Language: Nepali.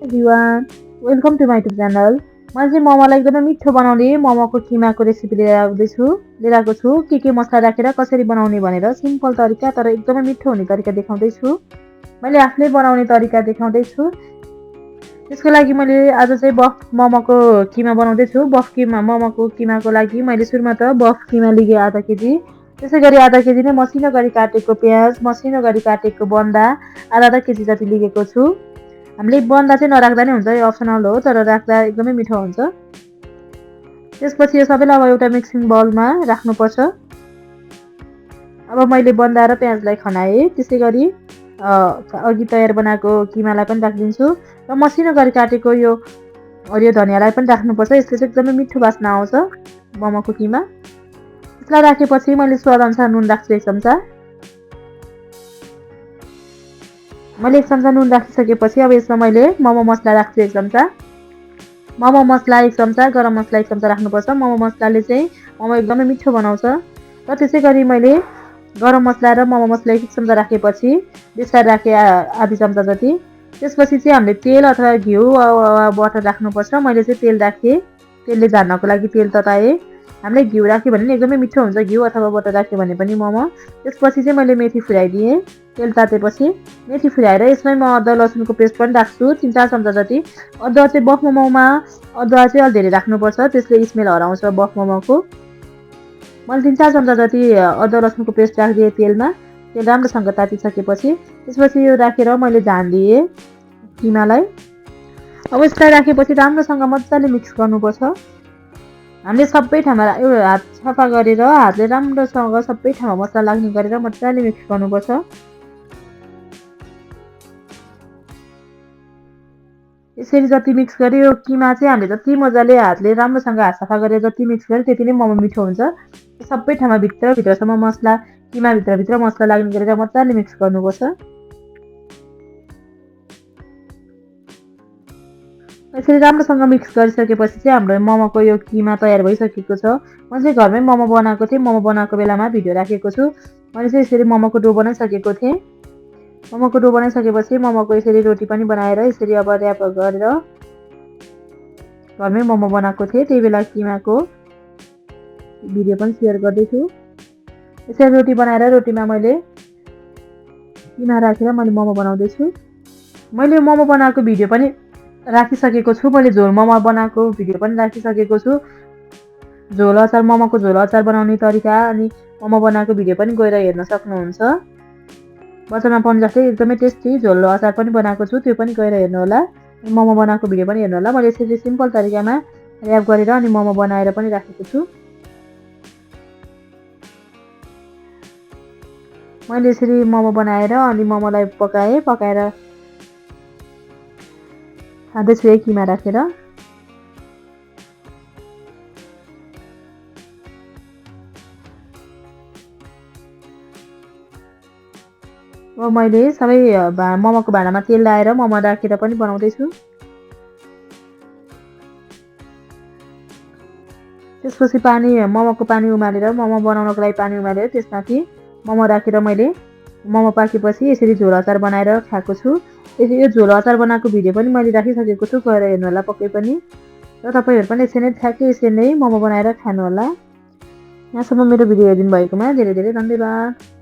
Everyone welcome to my YouTube channel. मैले चाहिँ मोमोलाई एकदमै मिठो बनाउने मोमोको किमाको रेसिपी लिएर आएको छु। के मसला राखेर कसरी बनाउने भनेर सिम्पल तरिका तर एकदमै मिठो हुने तरिका देखाउँदैछु। मैले आफ्नै बनाउने तरिका देखाउँदैछु। त्यसको लागि मैले आज चाहिँ बफ मोमोको किमा बनाउँदैछु। मोमोको किमाको लागि मैले सुरुमा त बफ किमा लिएँ आधा केजी। त्यसै गरी आधा केजी नै मसिनो गरी काटेको प्याज, मसिनो गरी काटेको बन्दा आधा केजी जति लिएको छु। हामीले बन्दा चाहिँ नराख्दा नै हुन्छ, यो अप्सनल हो तर राख्दा एकदमै मिठो हुन्छ। त्यसपछि यो सबैलाई अब एउटा मिक्सिङ बाउलमा राख्नुपर्छ। अब मैले बन्दा र प्याजलाई खनाएँ। त्यसै गरी अघि तयार बनाएको किमालाई पनि राखिदिन्छु र मसिनो गरी काटेको यो हरियो धनियाँलाई पनि राख्नुपर्छ। यसले चाहिँ एकदमै मिठो बास्ना आउँछ मोमोको किमा। यसलाई राखेपछि मैले स्वादअनुसार नुन राख्छु 1 चम्चा। मैले 1 चम्चा नुन राखिसकेपछि अब यसमा मैले मोमो मसला राख्छु 1 चम्चा। मोमो मसला 1 चम्चा, गरम मसला 1 चम्चा राख्नुपर्छ। मोमो मसलाले चाहिँ मोमो एकदमै मिठो बनाउँछ। र त्यसै गरी मैले गरम मसला र मोमो मसला 1 चम्चा राखेपछि बेसार राखेँ आधी चम्चा जति। त्यसपछि चाहिँ हामीले तेल अथवा घिउ वा बटर राख्नुपर्छ। मैले चाहिँ तेल राखेँ। तेलले झार्नको लागि तेल तताएँ। हामीले घिउ राख्यो भने एकदमै मिठो हुन्छ, घिउ अथवा बटर राख्यो भने पनि मोमो। त्यसपछि चाहिँ मैले मेथी फुराइदिएँ। तेल तातेपछि मेथी फुराएर यसमै म अदुवा लसुनको पेस्ट पनि राख्छु 3-4 चम्चा जति। अदुवा चाहिँ बफ मोमोमा अदुवा चाहिँ अलि धेरै राख्नुपर्छ, त्यसले स्मेल हराउँछ बफ मोमोको। मैले 3-4 चम्चा जति अदुवा लसुनको पेस्ट राखिदिएँ तेलमा। तेल राम्रोसँग तातिसकेपछि त्यसपछि यो राखेर मैले झानिदिएँ किमालाई। अब यसलाई राखेपछि राम्रोसँग मजाले मिक्स गर्नुपर्छ। हामीले सबै ठाउँमा हात सफा गरेर हातले राम्रोसँग सबै ठाउँमा मसला लाग्ने गरेर मजाले मिक्स गर्नुपर्छ। यसरी जति मिक्स गऱ्यो यो किमा चाहिँ हामीले जति मजाले हातले राम्रोसँग हात सफा गरेर जति मिक्स गऱ्यो त्यति नै मोमो मिठो हुन्छ। सबै ठाउँमा भित्रसम्म मसला किमा भित्र मसला लाग्ने गरेर मजाले मिक्स गर्नुपर्छ। यसरी राम्रोसँग मिक्स गरिसकेपछि चाहिँ हाम्रो मोमोको यो किमा तयार भइसकेको छ। मैले चाहिँ घरमै मोमो बनाएको थिएँ। मोमो बनाएको बेलामा भिडियो राखेको छु। मैले चाहिँ यसरी मोमोको डो बनाइसकेको थिएँ। मोमोको डो बनाइसकेपछि मोमोको यसरी रोटी पनि बनाएर यसरी अब ऱ्याप गरेर घरमै मोमो बनाएको थिएँ। त्यही बेला किमाको भिडियो पनि सेयर गर्दैछु। यसरी रोटी बनाएर रोटीमा मैले किमा राखेर मैले मोमो बनाउँदैछु। मैले मोमो बनाएको भिडियो पनि राखिसकेको छु। मैले झोल मोमो बनाएको भिडियो पनि राखिसकेको छु। मोमोको झोल अचार बनाउने तरिका अनि मोमो बनाएको भिडियो पनि गएर हेर्न सक्नुहुन्छ। बजारमा पाउने जस्तै एकदमै टेस्टी झोल अचार पनि बनाएको छु, त्यो पनि गएर हेर्नु होला। मोमो बनाएको भिडियो पनि हेर्नु होला। मैले यसरी सिम्पल तरिकामा ऱ्याप गरेर अनि मोमो बनाएर पनि राखेको छु। मैले यसरी मोमो बनाएर अनि मोमोलाई पकाएर खाँदैछु यही किमा राखेर। अब मैले सबै मोमोको भाँडामा तेल लाएर मोमो राखेर पनि बनाउँदैछु। त्यसपछि मोमोको पानी उमालेर मोमो बनाउनको लागि पानी उमालेर त्यसमाथि मोमो राखेर मैले मोमो पाकेपछि यसरी झोल अचार बनाएर खाएको छु। यो झोल अचार बनाएको भिडियो पनि मैले राखिसकेको छु, गएर हेर्नु होला पक्कै पनि। र तपाईँहरू पनि यसरी नै मोमो बनाएर खानु होला। यहाँसम्म मेरो भिडियो हेरिदिनु भएकोमा धेरै धेरै धन्यवाद।